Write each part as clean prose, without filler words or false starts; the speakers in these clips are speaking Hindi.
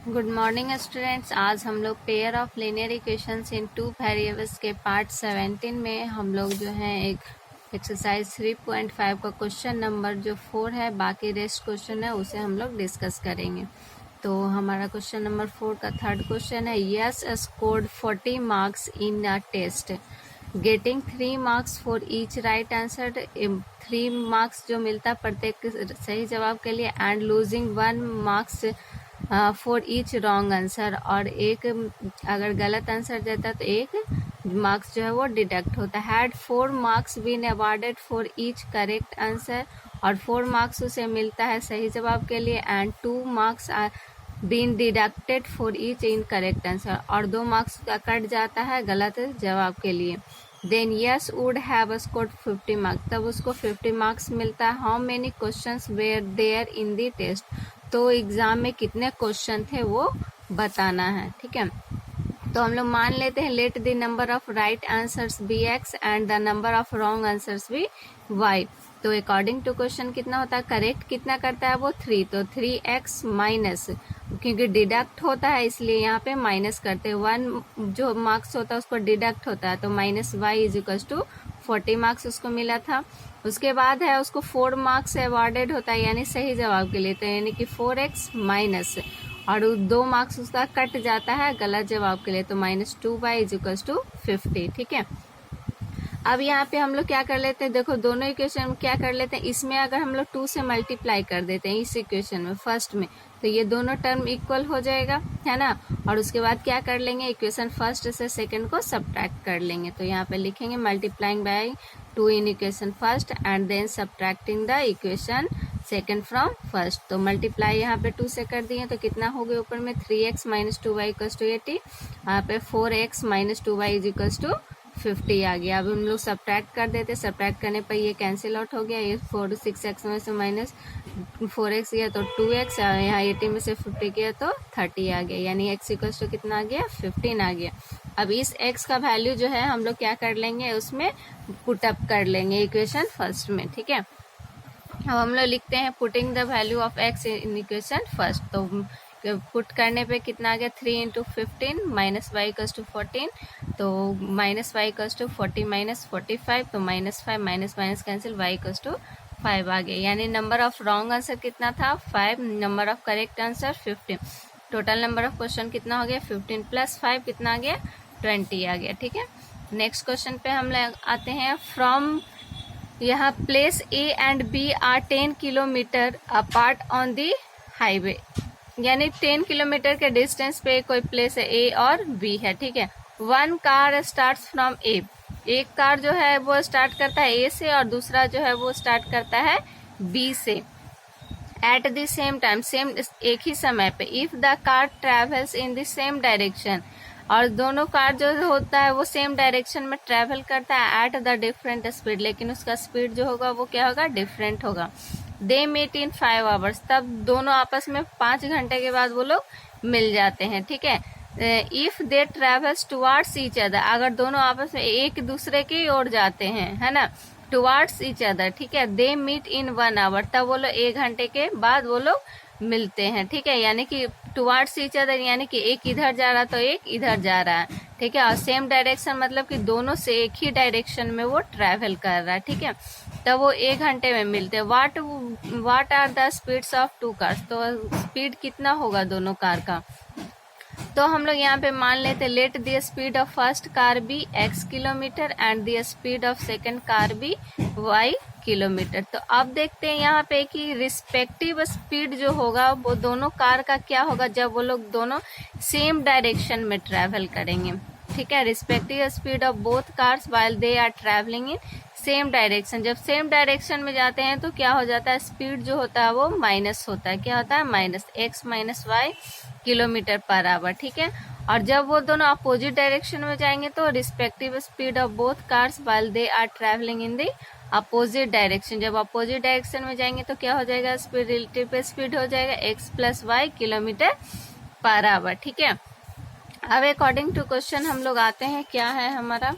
Good morning students. आज हम लोग pair of linear equations in two variables के पार्ट 17 में हम लोग जो है एक एक्सरसाइज 3.5 का क्वेश्चन नंबर जो 4 है, बाकी रेस्ट क्वेश्चन है उसे हम लोग डिस्कस करेंगे। तो हमारा क्वेश्चन नंबर 4 का थर्ड क्वेश्चन है, Yash scored 40 marks in a test getting 3 marks for each right answer. 3 marks जो मिलता प्रत्येक सही जवाब के लिए, and losing 1 marks for each wrong answer, और एक अगर गलत आंसर देता तो एक मार्क्स जो है वो डिडक्ट होता है। Had 4 marks been awarded for each correct answer, और 4 मार्क्स उसे मिलता है सही जवाब के लिए, and 2 marks are been deducted for each incorrect answer, और 2 मार्क्स का कट जाता है गलत जवाब के लिए। Then Yash would have scored 50 marks, तब उसको 50 मार्क्स मिलता है। How many questions were there in the test, तो एग्जाम में कितने क्वेश्चन थे वो बताना है। ठीक है, तो हम लोग मान लेते हैं let the number of right answers be x and the number of wrong answers be y. तो अकॉर्डिंग टू क्वेश्चन कितना होता है, करेक्ट कितना करता है वो 3, तो 3x माइनस, क्योंकि डिडक्ट होता है इसलिए यहाँ पे माइनस करते हैं। 1 जो मार्क्स होता है उसको डिडक्ट होता है, तो minus y is equal to 40 marks उसको मिला था। उसके बाद है उसको 4 मार्क्स अवॉर्डेड होता है यानी सही जवाब के लिए, तो यानी कि 4x माइनस, और 2 मार्क्स उसका कट जाता है गलत जवाब के लिए, तो -2y इज इक्वल टू 50। ठीक है, अब यहाँ पे हम लोग क्या कर लेते हैं, देखो दोनों इक्वेशन में क्या कर लेते हैं, इसमें अगर हम लोग 2 से मल्टीप्लाई कर देते हैं इस इक्वेशन में फर्स्ट में, तो ये दोनों टर्म इक्वल हो जाएगा, है ना। और उसके बाद क्या कर लेंगे, इक्वेशन फर्स्ट से सेकंड को सब्ट्रैक्ट कर लेंगे। तो यहाँ पे लिखेंगे multiplying by 2 in equation first and then subtracting the equation second from first. तो मल्टीप्लाई यहाँ पे 2 से कर दिए तो कितना हो गया, ऊपर में 3x minus 2y equals to 80, यहाँ पे 4x minus 2y is equals to 50 आ गया। अब हम लोग सब्ट्रैक्ट कर देते, सब्ट्रैक्ट करने पर ये कैंसिल आउट हो गया, ये 4 6x में से माइनस 4x गया तो 2x, यहाँ 80 में से 50 गया तो 30 आ गया, यानी x इक्वल्स टू कितना आ गया, 15 आ गया। अब इस x का वैल्यू जो है हम लोग क्या कर लेंगे, उसमें पुट अप कर लेंगे इक्वेशन फर्स्ट में। ठीक है, अब हम लोग लिखते हैं putting the value of x in equation first, तो पुट करने पे कितना आ गया, 3 into 15 minus y equals to 14, तो minus y equals to 40 minus 45, तो -5 minus minus cancel, y equals to 5 आ गया, यानी नंबर ऑफ रॉन्ग आंसर कितना था 5, number of correct answer 15, total number of question कितना हो गया 15 प्लस 5 कितना आ गया 20 आ गया। ठीक है, नेक्स्ट क्वेश्चन पे हम लोग आते हैं, फ्रॉम यहाँ place A and B are 10 kilometre apart on the highway, यानी 10 किलोमीटर के डिस्टेंस पे कोई प्लेस है ए और बी है। ठीक है, 1 कार स्टार्ट्स फ्रॉम ए, एक कार जो है वो स्टार्ट करता है ए से और दूसरा जो है वो स्टार्ट करता है बी से, at the same time, same एक ही समय पे। If the car travels in the same direction, और दोनों कार जो होता है वो सेम डायरेक्शन में ट्रेवल करता है एट द डिफरेंट स्पीड, लेकिन उसका स्पीड जो होगा वो क्या होगा, डिफरेंट होगा। दे मीट इन 5 आवर्स, तब दोनों आपस में 5 घंटे के बाद वो लोग मिल जाते हैं। ठीक है, if they travels towards each other, अगर दोनों आपस में एक दूसरे की ओर जाते हैं, है ना, टुवार्ड्स ईच अदर। ठीक है, दे मीट इन 1 आवर, तब वो लोग 1 घंटे के बाद वो लोग मिलते हैं। ठीक है, यानी कि टुवार्ड्स ईच अदर यानी कि एक इधर जा रहा तो एक इधर जा रहा है। ठीक है, और सेम डायरेक्शन मतलब कि दोनों से एक ही डायरेक्शन में वो ट्रैवल कर रहा है। ठीक है, तब वो 1 घंटे में मिलते हैं। What are the speeds of 2 cars, तो स्पीड कितना होगा दोनों कार का, तो हम लोग यहाँ पे मान लेते let the speed of first car be x kilometre and the speed of second car be y kilometre. तो अब देखते हैं यहाँ पे कि रिस्पेक्टिव स्पीड जो होगा वो दोनों कार का क्या होगा जब वो लोग दोनों सेम डायरेक्शन में ट्रेवल करेंगे। ठीक है, respective speed of both cars while they are travelling in same direction, जब सेम डायरेक्शन में जाते हैं तो क्या हो जाता है, स्पीड जो होता है वो माइनस होता है, क्या होता है minus x minus y kilometre per hour. ठीक है, और जब वो दोनों अपोजिट डायरेक्शन में जाएंगे तो respective speed of both cars while they are travelling in the opposite direction, जब अपोजिट डायरेक्शन में जाएंगे तो क्या हो जाएगा, स्पीड रिलेटिव स्पीड हो जाएगा x plus y kilometre per hour. ठीक है, अब अकॉर्डिंग टू क्वेश्चन हम लोग आते हैं, क्या है हमारा,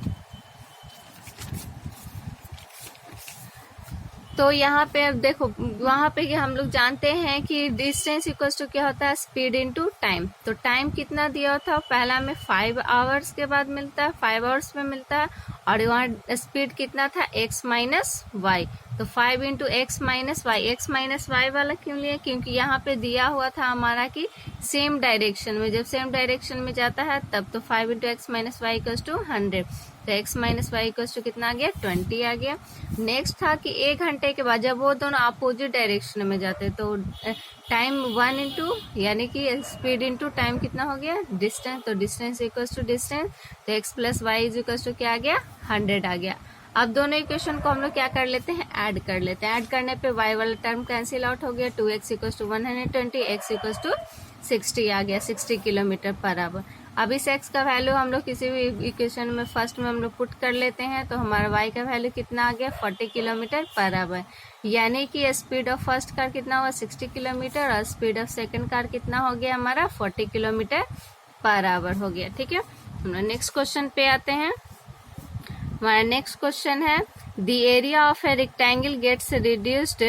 तो यहाँ पे अब देखो, वहाँ पे कि हम लोग जानते हैं कि डिस्टेंस इक्वल्स टू क्या होता है, स्पीड इनटू टाइम। तो टाइम कितना दिया होता है, पहला में 5 आवर्स के बाद मिलता है, 5 आवर्स में मिलता है, और वहाँ स्पीड कितना था, x माइनस वाई। तो 5 into x minus y, x minus y वाला क्यों लिया, क्योंकि यहाँ पे दिया हुआ था हमारा कि सेम डायरेक्शन में, जब सेम डायरेक्शन में जाता है तब तो 5 into x minus y equals to 100। तो x minus y equals to कितना आ गया, 20 आ गया। नेक्स्ट था कि 1 घंटे के बाद जब वो दोनों अपोजिट डायरेक्शन में जाते तो टाइम 1 इंटू यानी कि स्पीड इंटू टाइम कितना हो गया, डिस्टेंस। तो डिस्टेंस इक्वल्स टू डिस्टेंस, तो x plus y is equals to क्या आ गया, 100 आ गया। अब दोनों इक्वेशन को हम लोग क्या कर लेते हैं, ऐड कर लेते हैं। ऐड करने पे y वाला टर्म कैंसिल आउट हो गया, 2x equals to 120, x equals to 60 आ गया, 60 किलोमीटर पर आवर। अब इस x का वैल्यू हम लोग किसी भी इक्वेशन में फर्स्ट में हम लोग पुट कर लेते हैं, तो हमारा y का वैल्यू कितना आ गया, 40 किलोमीटर पर आवर। यानी कि स्पीड ऑफ फर्स्ट कार कितना हुआ, 60 किलोमीटर, और स्पीड ऑफ सेकंड कार कितना हो गया हमारा, 40 किलोमीटर पर आवर हो गया। ठीक है, हम लोग नेक्स्ट क्वेश्चन पे आते हैं। हमारा नेक्स्ट क्वेश्चन है, the area of a rectangle gets reduced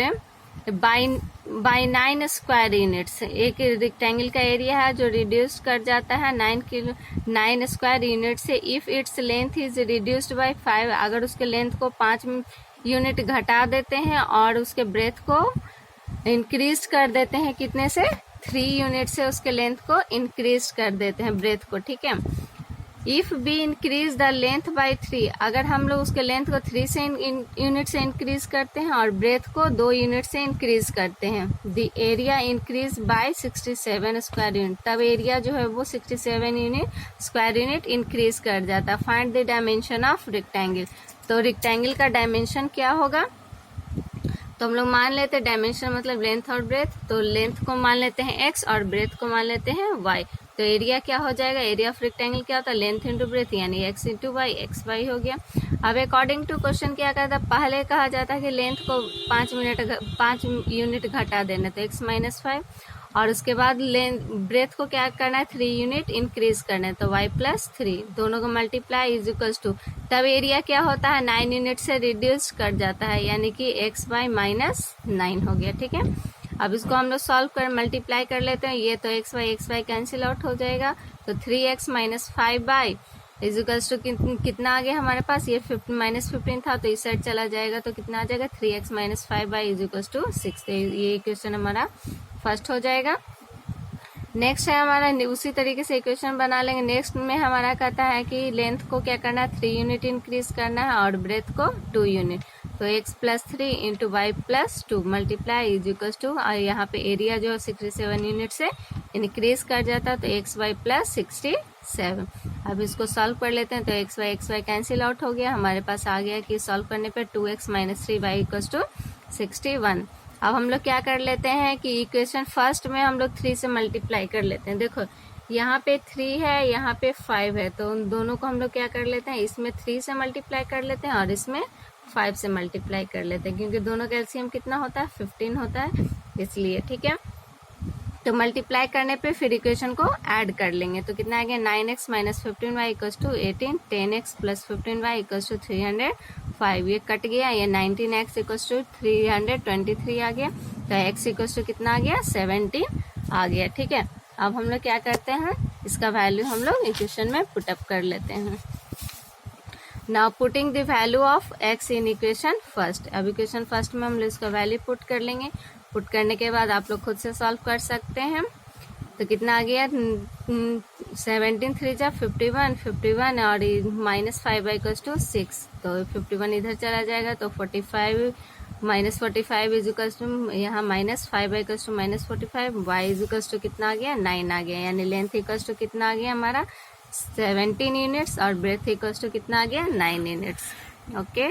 by 9 square units. एक रेक्टेंगल का एरिया है जो रिड्यूस कर जाता है 9 स्क्वायर यूनिट से। If its length is reduced by 5, अगर उसके लेंथ को 5 यूनिट घटा देते हैं और उसके ब्रेथ को इंक्रीज कर देते हैं, कितने से, 3 यूनिट से उसके लेंथ को इंक्रीज कर देते हैं, ब्रेथ को। ठीक है, if be increase the length bye 3, अगर हम लोग उसके लेंथ को 3 से यूनिट से इंक्रीज करते हैं और ब्रेथ को 2 यूनिट से इंक्रीज करते हैं, the area increase by 67 square unit, तब एरिया जो है वो 67 स्क्वायर यूनिट इंक्रीज कर जाता है। Find the dimension of rectangle. तो रेक्टेंगल का डायमेंशन क्या होगा, तो हम लोग मान लेते हैं डायमेंशन मतलब लेंथ और ब्रेथ, तो लेंथ को मान लेते हैं x और ब्रेथ को मान लेते हैं y। तो एरिया क्या हो जाएगा, एरिया ऑफ रेक्टेंगल क्या होता है, लेंथ इंटू ब्रेथ, यानी x इंटू वाई, एक्स वाई हो गया। अब अकॉर्डिंग टू क्वेश्चन क्या कहता है, पहले कहा जाता है कि लेंथ को 5 यूनिट घटा देना, तो x माइनस 5, और उसके बाद ब्रेथ को क्या करना है, 3 यूनिट इंक्रीज करना है, तो y प्लस 3, दोनों को मल्टीप्लाई इज इक्वल्स टू, तब एरिया क्या होता है, 9 यूनिट से रिड्यूस कर जाता है, यानी कि x बाई माइनस 9 हो गया। ठीक है, अब इसको हम लोग सॉल्व कर मल्टीप्लाई कर लेते हैं, ये तो x वाई कैंसिल आउट हो जाएगा, तो 3x minus 5 y is equals to कितना आ गया हमारे पास, ये माइनस 15 था तो इस साइड चला जाएगा, तो कितना आ जाएगा, 3x minus 5 y is equals to 6। ये इक्वेशन हमारा फर्स्ट हो जाएगा। नेक्स्ट है हमारा, उसी तरीके से इक्वेशन बना लेंगे। नेक्स्ट में हमारा कहता है कि लेंथ को क्या करना है, 3 यूनिट इंक्रीज करना है और ब्रेथ को 2 यूनिट, तो x plus 3 into y plus 2 multiply is equals to, और यहाँ पे एरिया जो 67 यूनिट से इंक्रीज कर जाता है, तो एक्स वाई प्लस 67। अब इसको सॉल्व कर लेते हैं, तो एक्स वाई कैंसिल आउट हो गया, हमारे पास आ गया कि सॉल्व करने पे 2x minus 3 Y equals to 61। अब हम लोग क्या कर लेते हैं कि इक्वेशन फर्स्ट में हम लोग 3 से मल्टीप्लाई कर लेते हैं। देखो यहाँ पे 3 है, यहाँ पे 5 है, तो उन दोनों को हम लोग क्या कर लेते हैं, इसमें 3 से मल्टीप्लाई कर लेते हैं और इसमें 5 से मल्टीप्लाई कर लेते हैं, क्योंकि दोनों का एलसीएम कितना होता है, 15 होता है, इसलिए। ठीक है, तो मल्टीप्लाई करने पे फिर इक्वेशन को ऐड कर लेंगे, तो कितना आ गया, 9x minus 15y equals to 18, 10x plus 15y equals to 305, ये कट गया, ये 19x इक्वल्स टू 323 आ गया, तो x इक्वल्स टू कितना आ गया, 17 आ गया। ठीक है, अब हम लोग क्या करते हैं, इसका वैल्यू हम लोग इक्वेशन में पुटअप कर लेते हैं। Now putting the value of x in equation first. अब इक्वेशन फर्स्ट में हम लोग इसका वैल्यू पुट कर लेंगे, पुट करने के बाद आप लोग खुद से सॉल्व कर सकते हैं, तो कितना आ गया, 17 3 जा 51 और माइनस 5 बाई इक्वल्स टू 6, तो 51 इधर चला जाएगा, तो 45 माइनस 45 इज इक्वल्स टू, यहाँ minus 5 y equals to minus 45, y is equals to कितना आ गया, 9 आ गया, यानी लेंथ इक्वल्स टू कितना आ गया हमारा 17 यूनिट्स और ब्रेथ इक्वल्स टू कितना आ गया, 9 यूनिट्स। ओके।